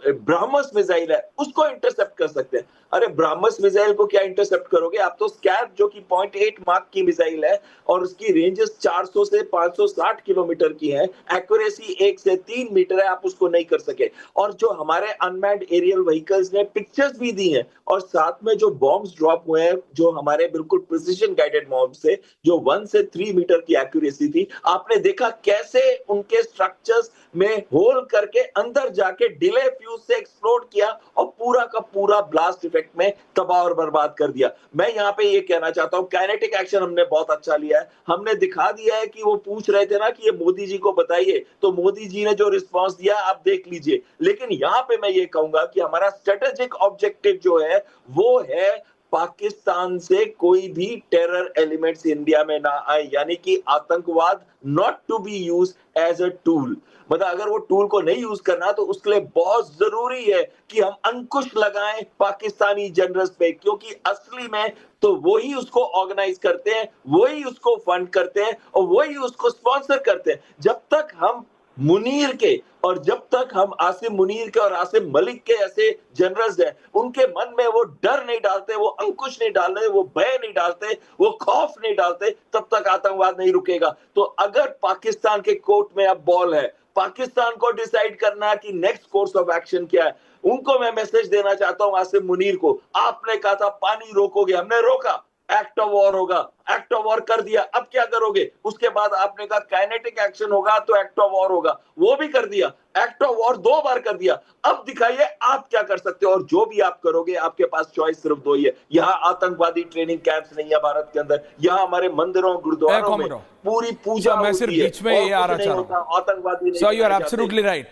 ब्रह्मोस मिसाइल है उसको इंटरसेप्ट कर सकते हैं। अरे ब्रह्मोस मिसाइल को क्या इंटरसेप्ट करोगे आप? तो स्कैल्प जो कि 0.8 मार्क की मिसाइल है और उसकी रेंजेस 400 से 560 किलोमीटर की है, एक्यूरेसी 1 से 3 मीटर है, आप उसको नहीं कर सके। और जो हमारे अनमैन्ड एरियल व्हीकल्स ने पिक्चर्स भी दी हैं और साथ में जो बॉम्ब्स ड्रॉप हुए हैं, जो हमारे बिल्कुल प्रिसिजन गाइडेड बॉम्ब से, जो 1 से 3 मीटर की एक्यूरेसी थी, आपने देखा कैसे उनके स्ट्रक्चर्स में होल करके अंदर जाके डिले फ्यूज से एक्सप्लोड किया और पूरा का पूरा ब्लास्ट इफेक्ट में तबाह और बर्बाद कर दिया। मैं यहाँ पे ये कहना चाहता हूँ, काइनेटिक एक्शन हमने बहुत अच्छा लिया है। हमने दिखा दिया है कि वो पूछ रहे थे ना कि ये मोदी जी को बताइए, तो मोदी जी ने जो रिस्पांस दिया आप देख लीजिए। लेकिन यहाँ पे मैं ये कहूंगा कि हमारा स्ट्रेटेजिक ऑब्जेक्टिव जो है वो है पाकिस्तान से कोई भी टेरर एलिमेंट्स इंडिया में ना आए, यानी कि आतंकवाद not to be use as a tool. मतलब अगर वो टूल को नहीं यूज करना तो उसके लिए बहुत जरूरी है कि हम अंकुश लगाएं पाकिस्तानी जनरल्स पे, क्योंकि असली में तो वही उसको ऑर्गेनाइज करते हैं, वही उसको फंड करते हैं और वही उसको स्पॉन्सर करते हैं। जब तक हम मुनीर के और जब तक हम आसिम मुनीर के और आसिम मलिक के ऐसे जनरल्स हैं, उनके मन में वो डर नहीं डालते, वो अंकुश नहीं डालते, वो भय नहीं डालते, वो खौफ नहीं डालते, तब तक आतंकवाद नहीं रुकेगा। तो अगर पाकिस्तान के कोर्ट में अब बॉल है, पाकिस्तान को डिसाइड करना है कि नेक्स्ट कोर्स ऑफ एक्शन क्या है। उनको मैं मैसेज देना चाहता हूं, आसिम मुनीर को, आपने कहा था पानी रोकोगे, हमने रोका, एक्ट ऑफ वॉर होगा, एक्ट ऑफ वॉर कर दिया, अब क्या करोगे? उसके बाद आपने कहा काइनेटिक एक्शन होगा तो एक्ट ऑफ वॉर होगा, वो भी कर दिया, एक्ट ऑफ वॉर 2 बार कर दिया। अब दिखाइए आप क्या कर सकते हो, और जो भी आप करोगे आपके पास चॉइस सिर्फ 2 ही है। यहाँ आतंकवादी ट्रेनिंग कैंप्स नहीं है भारत के अंदर, यहाँ हमारे मंदिरों गुरुद्वारों में पूरी पूजा मैं सिर्फ बीच में ये आ रहा चाह रहा हूं, आतंकवादी नहीं। So you are absolutely right,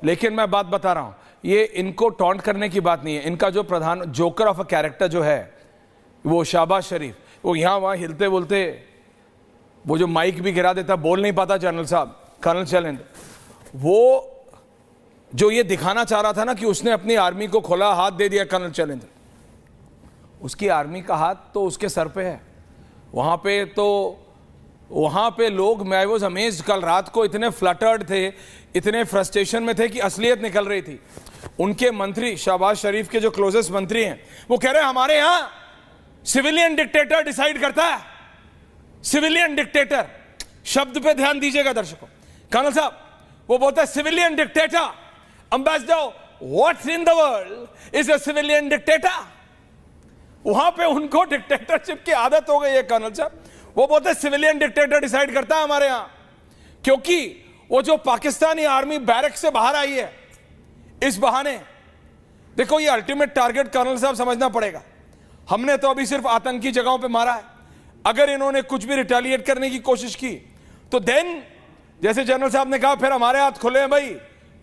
लेकिन मैं बात बता रहा हूं, ये इनको टॉन्ट करने की बात नहीं है। इनका जो प्रधान जोकर ऑफ अ कैरेक्टर जो है वो शाहबाज शरीफ, वो यहाँ वहाँ हिलते बोलते, वो जो माइक भी गिरा देता, बोल नहीं पाता जनरल साहब, कर्नल शैलेंद्र, वो जो ये दिखाना चाह रहा था ना कि उसने अपनी आर्मी को खुला हाथ दे दिया कर्नल शैलेंद्र, उसकी आर्मी का हाथ तो उसके सर पे है। वहाँ पे लोग, मैं वॉज अमेज्ड, कल रात को इतने फ्लटर्ड थे, इतने फ्रस्ट्रेशन में थे कि असलियत निकल रही थी। उनके मंत्री, शाहबाज शरीफ के जो क्लोजेस्ट मंत्री हैं, वो कह रहे हैं हमारे यहाँ सिविलियन डिक्टेटर डिसाइड करता है। सिविलियन डिक्टेटर शब्द पे ध्यान दीजिएगा दर्शकों। कर्नल साहब वो बोलता है civilian dictator, ambassador, what in the world is a civilian dictator? वहां पे उनको डिक्टेटरशिप की आदत हो गई है कर्नल साहब। वो बोलते हैं सिविलियन डिक्टेटर डिसाइड करता है हमारे यहां, क्योंकि वो जो पाकिस्तानी आर्मी बैरक से बाहर आई है, इस बहाने देखो ये अल्टीमेट टारगेट कर्नल साहब समझना पड़ेगा। हमने तो अभी सिर्फ आतंकी जगहों पे मारा है, अगर इन्होंने कुछ भी रिटेलिएट करने की कोशिश की तो देन, जैसे जनरल साहब ने कहा, फिर हमारे हाथ खुले हैं भाई,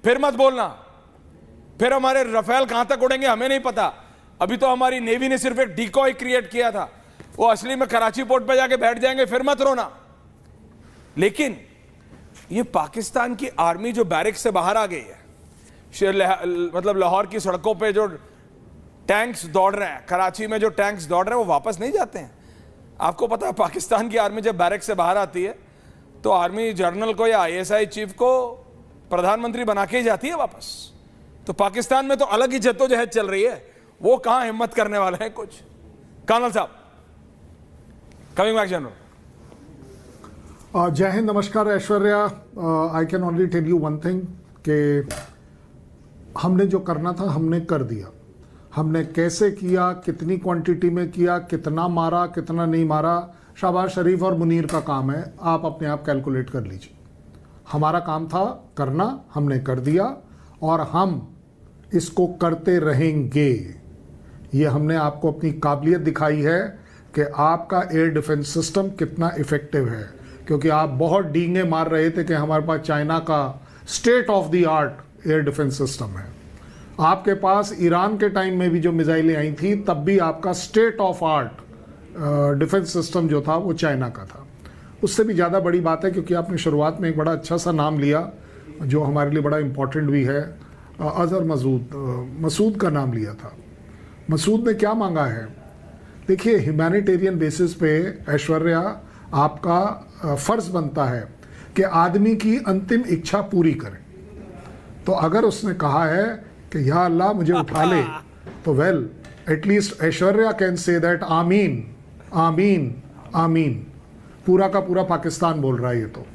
फिर मत बोलना, फिर हमारे रफेल कहां तक उड़ेंगे हमें नहीं पता। अभी तो हमारी नेवी ने सिर्फ एक डिकॉय क्रिएट किया था, वो असली में कराची पोर्ट पे जाके बैठ जाएंगे, फिर मत रोना। लेकिन ये पाकिस्तान की आर्मी जो बैरक से बाहर आ गई है, मतलब लाहौर की सड़कों पे जो टैंक्स दौड़ रहे हैं, कराची में जो टैंक्स दौड़ रहे हैं, वो वापस नहीं जाते हैं। आपको पता है पाकिस्तान की आर्मी जब बैरक से बाहर आती है तो आर्मी जनरल को या ISI चीफ को प्रधानमंत्री बना के ही जाती है वापस। तो पाकिस्तान में तो अलग ही जद्दोजहद चल रही है, वो कहां हिम्मत करने वाले हैं कुछ। कर्नल साहब, कमिंग बैक जनरल। जय हिंद, नमस्कार Aishwarya. I can only tell you one thing कि हमने जो करना था हमने कर दिया। हमने कैसे किया, कितनी क्वांटिटी में किया, कितना मारा, कितना नहीं मारा, शाहबाज शरीफ और मुनीर का काम है, आप अपने आप कैलकुलेट कर लीजिए। हमारा काम था करना, हमने कर दिया और हम इसको करते रहेंगे। ये हमने आपको अपनी काबिलियत दिखाई है कि आपका एयर डिफेंस सिस्टम कितना इफेक्टिव है, क्योंकि आप बहुत डींगे मार रहे थे कि हमारे पास चाइना का state of the art air defence system है। आपके पास ईरान के टाइम में भी जो मिसाइलें आई थी तब भी आपका state of art defence system जो था वो चाइना का था। उससे भी ज़्यादा बड़ी बात है, क्योंकि आपने शुरुआत में एक बड़ा अच्छा सा नाम लिया जो हमारे लिए बड़ा इम्पोर्टेंट भी है, अजहर मसूद का नाम लिया था। मसूद ने क्या मांगा है? देखिए, ह्यूमैनिटेरियन बेसिस पे ऐश्वर्या, आपका फर्ज बनता है कि आदमी की अंतिम इच्छा पूरी करें। तो अगर उसने कहा है कि या अल्लाह मुझे उठा ले, तो well at least Aishwarya can say that आमीन आमीन आमीन। पूरा का पूरा पाकिस्तान बोल रहा है। ये तो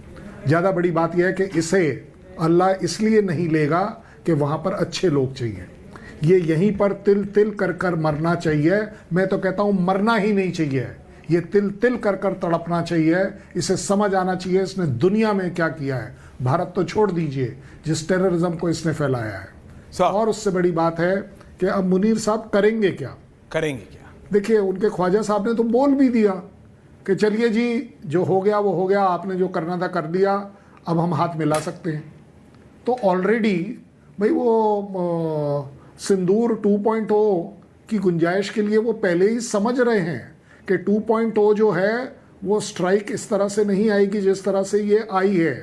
ज़्यादा बड़ी बात यह है कि इसे अल्लाह इसलिए नहीं लेगा कि वहाँ पर अच्छे लोग चाहिए। ये यहीं पर तिल तिल कर कर मरना चाहिए। मैं तो कहता हूँ मरना ही नहीं चाहिए, ये तिल तिल कर कर तड़पना चाहिए। इसे समझ आना चाहिए इसने दुनिया में क्या किया है। भारत तो छोड़ दीजिए, जिस टेररिज्म को इसने फैलाया है। और उससे बड़ी बात है कि अब मुनीर साहब करेंगे क्या? देखिए, उनके ख्वाजा साहब ने तो बोल भी दिया कि चलिए जी, जो हो गया वो हो गया, आपने जो करना था कर दिया, अब हम हाथ मिला सकते हैं। तो ऑलरेडी भाई वो सिंदूर 2.0 की गुंजाइश के लिए वो पहले ही समझ रहे हैं कि 2.0 जो है वो स्ट्राइक इस तरह से नहीं आएगी जिस तरह से ये आई है।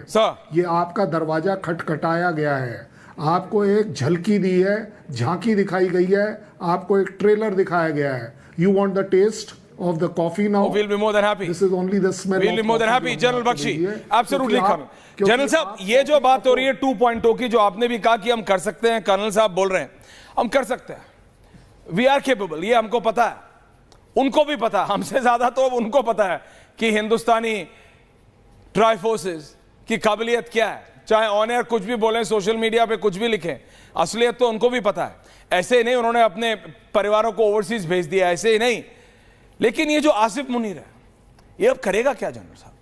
ये आपका दरवाजा खटखटाया गया है, आपको एक झलकी दी है, झांकी दिखाई गई है, आपको एक ट्रेलर दिखाया गया है। You want the taste of the coffee now? We'll be more than happy. This is only the smell. We'll be more than happy. General Bakshi, absolutely coming. General साहब, ये जो बात हो रही है 2.0 की, जो आपने भी कहा कि हम कर सकते हैं, कर्नल साहब बोल रहे हैं हम कर सकते हैं, वी आर केपेबल, ये हमको पता है, उनको भी पता है, हमसे ज्यादा तो उनको पता है कि हिंदुस्तानी ट्राई फोर्सेस की काबिलियत क्या है। चाहे ऑन एयर कुछ भी बोलें, सोशल मीडिया पे कुछ भी लिखें, असलियत तो उनको भी पता है। ऐसे ही नहीं उन्होंने अपने परिवारों को ओवरसीज भेज दिया, ऐसे ही नहीं। लेकिन ये जो आसिफ मुनीर है, ये अब करेगा क्या जनरल साहब?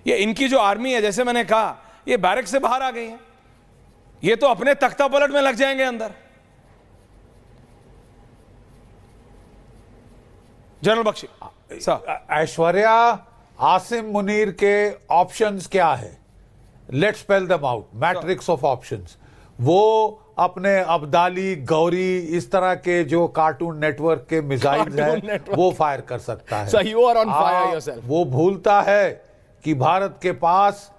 ये इनकी जो आर्मी है, जैसे मैंने कहा, ये बैरक से बाहर आ गई है, ये तो अपने तख्ता पलट में लग जाएंगे अंदर। जनरल बख्शी साहब, ऐश्वर्या, आसिम मुनीर के ऑप्शंस क्या है? Let's spell them out, matrix of options. वो अपने अब्दाली, गौरी, इस तरह के जो कार्टून नेटवर्क के मिसाइल्स हैं वो फायर कर सकता है। So you are on fire yourself. वो भूलता है कि भारत के पास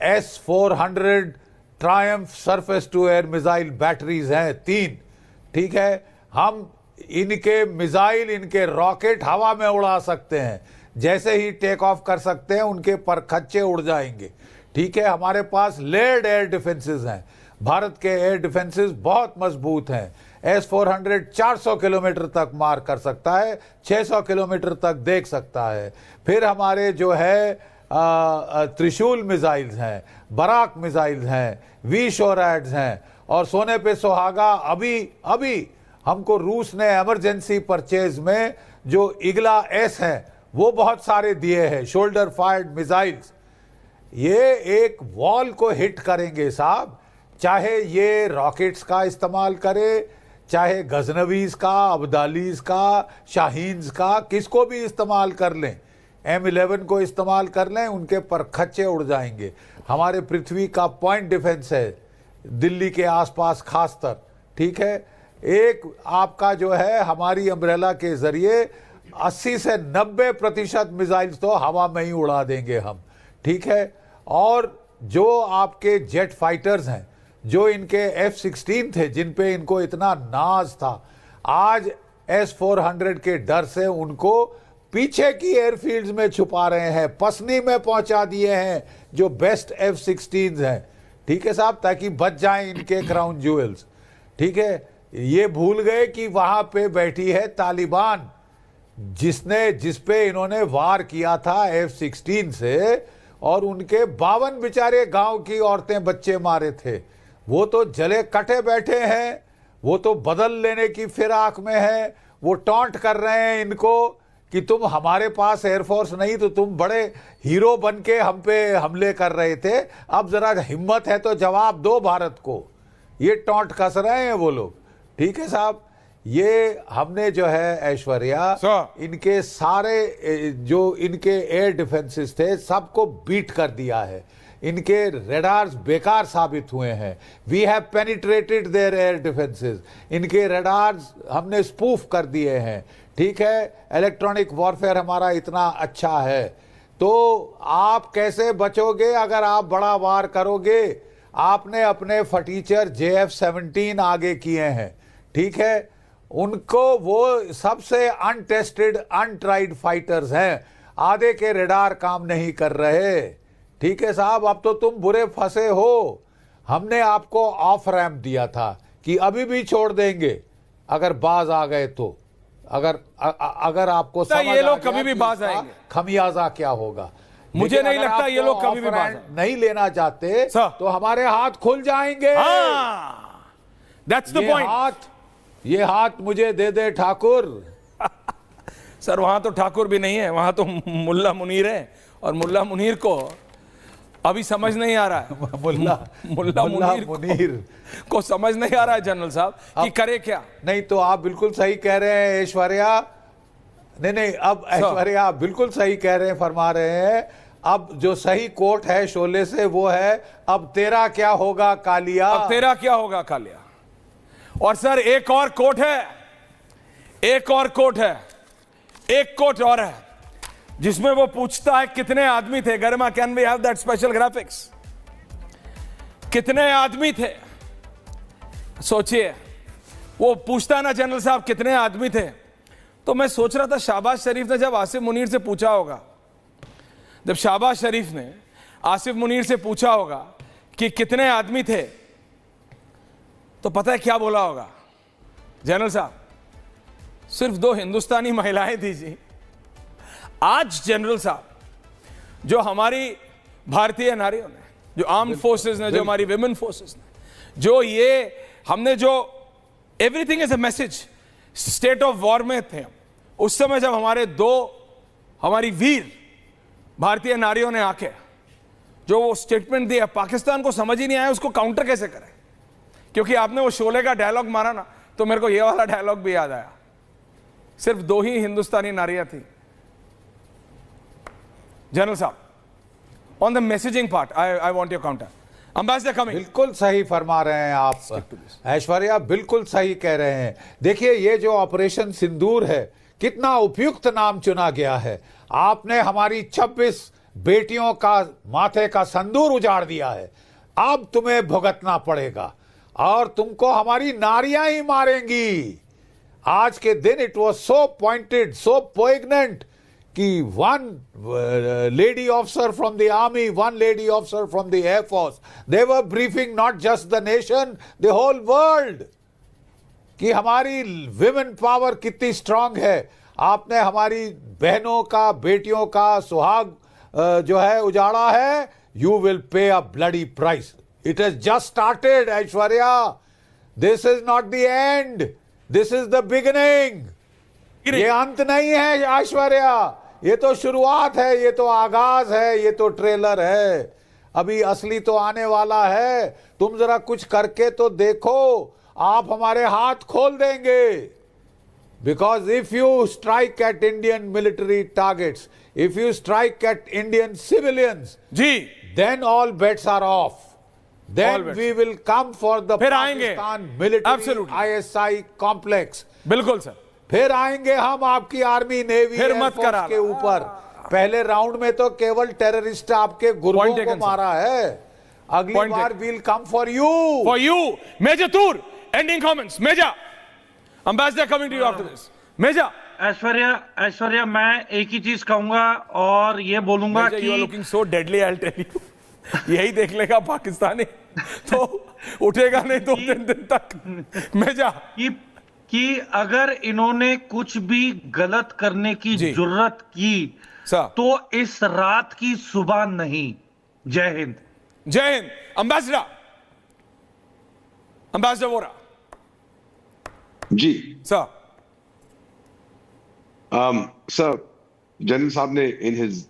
S-400 Triumph surface to air missile batteries हैं 3। ठीक है, हम इनके मिसाइल, इनके रॉकेट हवा में उड़ा सकते हैं, जैसे ही टेक ऑफ कर सकते हैं उनके परखच्चे उड़ जाएंगे। ठीक है, हमारे पास लेयर्ड एयर डिफेंसेस हैं, भारत के एयर डिफेंसेस बहुत मजबूत हैं। S-400 400 किलोमीटर तक मार कर सकता है, 600 किलोमीटर तक देख सकता है। फिर हमारे जो है त्रिशूल मिसाइल्स हैं, बराक मिसाइल्स हैं, V-SHORADs हैं, और सोने पे सुहागा अभी हमको रूस ने इमरजेंसी परचेज में जो इगला S है वो बहुत सारे दिए हैं, शोल्डर फायर्ड मिसाइल्स। ये एक वॉल को हिट करेंगे साहब, चाहे ये रॉकेट्स का इस्तेमाल करे, चाहे गजनवीज का, अब्दालीज का, शाहीन्स का, किसको भी इस्तेमाल कर लें, M11 को इस्तेमाल कर लें, उनके परखच्चे उड़ जाएंगे। हमारे पृथ्वी का पॉइंट डिफेंस है दिल्ली के आसपास खासतर। ठीक है, एक आपका जो है हमारी अम्ब्रेला के जरिए 80 से 90% मिसाइल्स तो हवा में ही उड़ा देंगे हम। ठीक है, और जो आपके जेट फाइटर्स हैं, जो इनके F-16 थे, जिन पे इनको इतना नाज था, आज S-400 के डर से उनको पीछे की एयरफील्ड्स में छुपा रहे हैं, पसनी में पहुंचा दिए हैं जो बेस्ट F-16 हैं। ठीक है साहब, ताकि बच जाएं इनके क्राउन ज्वेल्स। ठीक है, ये भूल गए कि वहां पे बैठी है तालिबान, जिस पे इन्होंने वार किया था F-16 से, और उनके 52 बेचारे गांव की औरतें बच्चे मारे थे। वो तो जले कटे बैठे हैं, वो तो बदल लेने की फिराक में है, वो टॉन्ट कर रहे हैं इनको कि तुम हमारे पास एयरफोर्स नहीं तो तुम बड़े हीरो बन के हम पे हमले कर रहे थे, अब जरा हिम्मत है तो जवाब दो भारत को। ये टॉन्ट कस रहे हैं वो लोग। ठीक है साहब, ये हमने जो है ऐश्वर्या, इनके सारे जो इनके एयर डिफेंसेस थे सबको बीट कर दिया है। इनके रेडार्स बेकार साबित हुए हैं। We have penetrated their air defences. इनके रेडार्स हमने स्पूफ कर दिए हैं। ठीक है, इलेक्ट्रॉनिक वॉरफेयर हमारा इतना अच्छा है, तो आप कैसे बचोगे अगर आप बड़ा वार करोगे? आपने अपने फटीचर JF-17 आगे किए हैं, ठीक है, उनको वो सबसे अनटेस्टेड अनट्राइड फाइटर्स हैं, आधे के रेडार काम नहीं कर रहे, ठीक है साहब। अब तो तुम बुरे फंसे हो, हमने आपको ऑफ रैंप दिया था कि अभी भी छोड़ देंगे अगर बाज आ गए तो, अगर आपको समझ ये लोग कभी भी बाज आएंगे, खमियाजा क्या होगा। मुझे नहीं लगता ये लोग कभी भी बाज नहीं लेना चाहते तो हमारे हाथ खुल जाएंगे। That's the point. ये हाथ मुझे दे दे ठाकुर। सर वहां तो ठाकुर भी नहीं है, वहां तो मुल्ला मुनीर है, और मुल्ला मुनीर को अभी समझ नहीं आ रहा है। मुल्ला मुनीर को समझ नहीं आ रहा है जनरल साहब कि करे क्या। नहीं तो आप बिल्कुल सही कह रहे हैं ऐश्वर्या, नहीं अब ऐश्वर्या आप बिल्कुल सही कह रहे हैं, फरमा रहे हैं। अब जो सही कोट है शोले से वो है, अब तेरा क्या होगा कालिया, अब तेरा क्या होगा कालिया। और सर एक और कोट है, एक और कोट है, एक कोट और है जिसमें वो पूछता है कितने आदमी थे। Garima, can we have that special graphics? कितने आदमी थे, सोचिए। वो पूछता है ना जनरल साहब कितने आदमी थे, तो मैं सोच रहा था शहबाज शरीफ ने जब आसिफ मुनीर से पूछा होगा, जब शहबाज शरीफ ने आसिफ मुनीर से पूछा होगा कि कितने आदमी थे, तो पता है क्या बोला होगा जनरल साहब? सिर्फ 2 हिंदुस्तानी महिलाएं थी जी। आज जनरल साहब, जो हमारी भारतीय नारियों ने, जो आर्म्ड फोर्सेस ने, जो हमारी विमेन फोर्सेस ने, जो ये हमने जो everything is a message, state of war में थे उस समय, जब हमारी वीर भारतीय नारियों ने आके जो वो स्टेटमेंट दिया, पाकिस्तान को समझ ही नहीं आया उसको काउंटर कैसे करें। क्योंकि आपने वो शोले का डायलॉग मारा ना, तो मेरे को ये वाला डायलॉग भी याद आया। सिर्फ 2 ही हिंदुस्तानी नारियां थी जनरल साहब। On the messaging part I want your counter. Ambassador coming. बिल्कुल सही फरमा रहे हैं आप ऐश्वर्या, बिल्कुल सही कह रहे हैं। देखिए ये जो ऑपरेशन सिंदूर है, कितना उपयुक्त नाम चुना गया है। आपने हमारी 26 बेटियों का माथे का संदूर उजाड़ दिया है, अब तुम्हें भुगतना पड़ेगा और तुमको हमारी नारियां ही मारेंगी। आज के दिन इट वॉज सो पॉइंटेड, सो पोइग्नेंट कि 1 lady officer from the army, 1 lady officer from the air force, they were briefing not just the nation, the whole world कि हमारी विमेन पावर कितनी स्ट्रांग है। आपने हमारी बहनों का, बेटियों का सुहाग जो है उजाड़ा है। You will pay a bloody price. It has just started Aishwarya, this is not the and, this is the beginning. ये अंत नहीं है ऐश्वर्या, ये तो शुरुआत है, ये तो आगाज है, ये तो ट्रेलर है। अभी असली तो आने वाला है। तुम जरा कुछ करके तो देखो, आप हमारे हाथ खोल देंगे। Because if you strike at Indian military targets, if you strike at Indian civilians जी, then all bets are off. Then we will come for the Pakistan military ISI complex. बिल्कुल सर, फिर आएंगे हम आपकी आर्मी, नेवी, फिर मत करा के ऊपर। पहले राउंड में तो केवल टेररिस्ट आपके गुर्गों को मारा है, अगली बार we'll come for you. For you. Major Toor, ending comments. Major, ambassador coming to you after this. Major. Aishwarya मैं एक ही चीज कहूंगा और ये बोलूंगा कि you are looking so deadly, I will tell you. यही देख लेगा पाकिस्तानी तो उठेगा नहीं 2-3 दिन तक। मेजर कि अगर इन्होंने कुछ भी गलत करने की जुर्रत की तो इस रात की सुबह नहीं। जय हिंद। जय हिंद। अंबेसडर वोरा जी। सर जनरल साहब ने इन हिज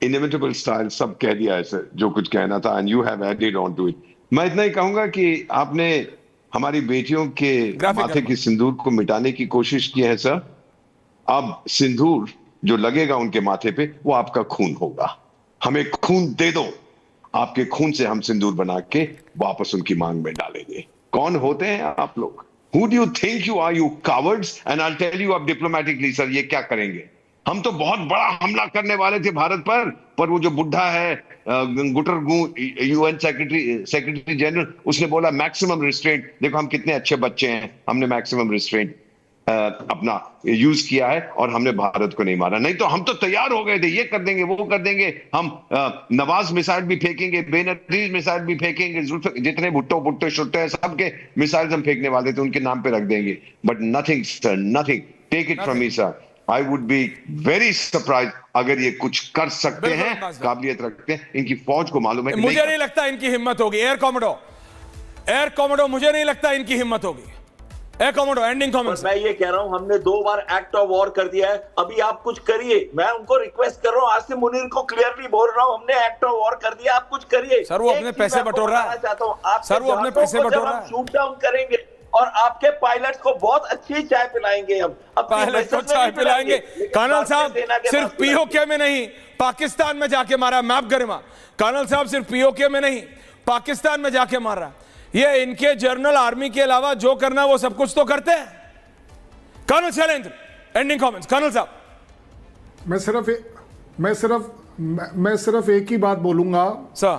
इनिमिटेबल स्टाइल सब कह दिया है सर, जो कुछ कहना था, and you have added on to it. मैं इतना ही कहूंगा कि आपने हमारी बेटियों के माथे की सिंदूर को मिटाने की कोशिश की है सर। अब सिंदूर जो लगेगा उनके माथे पे वो आपका खून होगा। हमें खून दे दो, आपके खून से हम सिंदूर बना के वापस उनकी मांग में डालेंगे। कौन होते हैं आप लोग? Who do you think you are, you cowards? And I'll tell you अब डिप्लोमेटिकली सर ये क्या करेंगे। हम तो बहुत बड़ा हमला करने वाले थे भारत पर वो जो बुढ़ा है गुटरगू यूएन सेक्रेटरी जनरल, उसने बोला मैक्सिमम रिस्ट्रेंट। देखो हम कितने अच्छे बच्चे हैं, हमने मैक्सिमम रिस्ट्रेंट अपना यूज किया है और हमने भारत को नहीं मारा। नहीं तो हम तो तैयार हो गए थे, ये कर देंगे वो कर देंगे, हम नवाज मिसाइल भी फेंकेंगे, बेनजीर मिसाइल भी फेंकेंगे, जितने भुट्टो शुट्टे हैं सबके मिसाइल हम फेंकने वाले थे, उनके नाम पे रख देंगे। But nothing sir, nothing, take it from me sir, I would be very surprise अगर ये कुछ कर सकते हैं, काबिलियत रखते हैं। इनकी फौज को मालूम है, मुझे नहीं लगता इनकी हिम्मत होगी। एयर कॉमोडो मुझे नहीं लगता इनकी हिम्मत होगी। Air commodore, ending comments. मैं ये कह रहा हूं, हमने 2 बार एक्ट ऑफ वॉर कर दिया है, अभी आप कुछ करिए। मैं उनको रिक्वेस्ट कर रहा हूं, आसिम मुनीर को क्लियरली बोल रहा हूं, हमने एक्ट ऑफ वॉर कर दिया, आप कुछ करिए। सर वो अपने पैसे बटोर रहा है, सर वो अपने पैसे बटोर रहा है। शूट डाउन करेंगे और आपके पायलट्स को बहुत अच्छी चाय पिलाएंगे, हम पायलट को चाय पिलाएंगे। कर्नल साहब सिर्फ पीओके में नहीं, पाकिस्तान में जाके मारा मैप गरिमा। कर्नल साहब सिर्फ पीओके में नहीं, पाकिस्तान में जाके मार रहा। ये इनके जनरल आर्मी के अलावा जो करना वो सब कुछ तो करते हैं। Colonel Shailendra, ending comments. Colonel साहब, मैं सिर्फ एक ही बात बोलूंगा सर,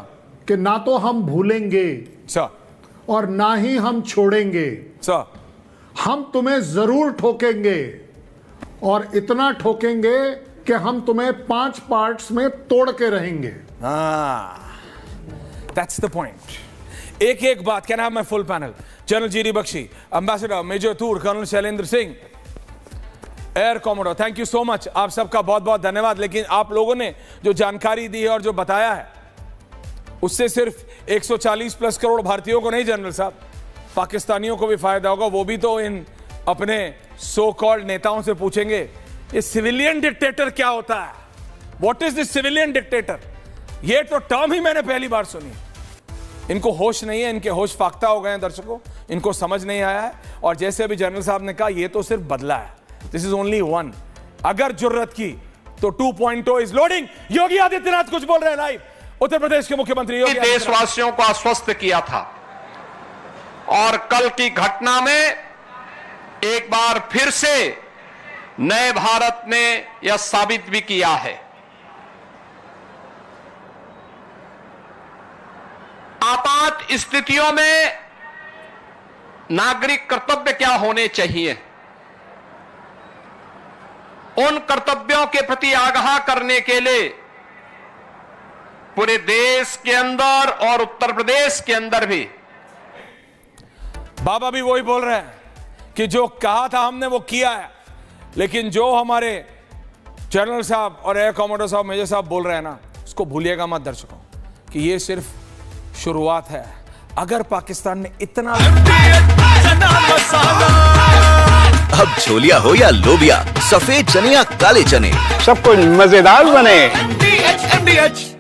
कि ना तो हम भूलेंगे सर और ना ही हम छोड़ेंगे सर। हम तुम्हें जरूर ठोकेंगे और इतना ठोकेंगे कि हम तुम्हें 5 पार्ट्स में तोड़ के रहेंगे। That's the point. एक बात, can I have my full panel? General G D Bakshi, ambassador major Toor, colonel Shailendra Singh, air commodore, thank you so much. आप सबका बहुत बहुत धन्यवाद। लेकिन आप लोगों ने जो जानकारी दी है और जो बताया है, उससे सिर्फ 140 प्लस करोड़ भारतीयों को नहीं जनरल साहब, पाकिस्तानियों को भी फायदा होगा। वो भी तो इन अपने सो कॉल्ड नेताओं से पूछेंगे, ये सिविलियन डिक्टेटर क्या होता है? What is this civilian dictator? ये तो टर्म ही मैंने पहली बार सुनी। इनको होश नहीं है, इनके होश फाख्ता हो गए हैं दर्शकों, इनको समझ नहीं आया है। और जैसे अभी जनरल साहब ने कहा, ये तो सिर्फ बदला है, दिस इज ओनली 1। अगर जुर्रत की तो 2.0 इज लोडिंग। योगी आदित्यनाथ कुछ बोल रहे हैं लाइव। उत्तर प्रदेश के मुख्यमंत्री योगी देशवासियों को आश्वस्त किया था और कल की घटना में एक बार फिर से नए भारत ने यह साबित भी किया है। आपात स्थितियों में नागरिक कर्तव्य क्या होने चाहिए, उन कर्तव्यों के प्रति आगाह करने के लिए पूरे देश के अंदर और उत्तर प्रदेश के अंदर भी बाबा भी वही बोल रहे हैं कि जो कहा था हमने वो किया है। लेकिन जो हमारे जनरल साहब और एयर कमांडर साहब, मेजर साहब बोल रहे हैं ना, उसको भूलिएगा मत दर्शकों, कि ये सिर्फ शुरुआत है। अगर पाकिस्तान ने इतना अब छोलिया हो या लोबिया, सफेद चने या काले चने, सब कुछ मजेदार बने। MDH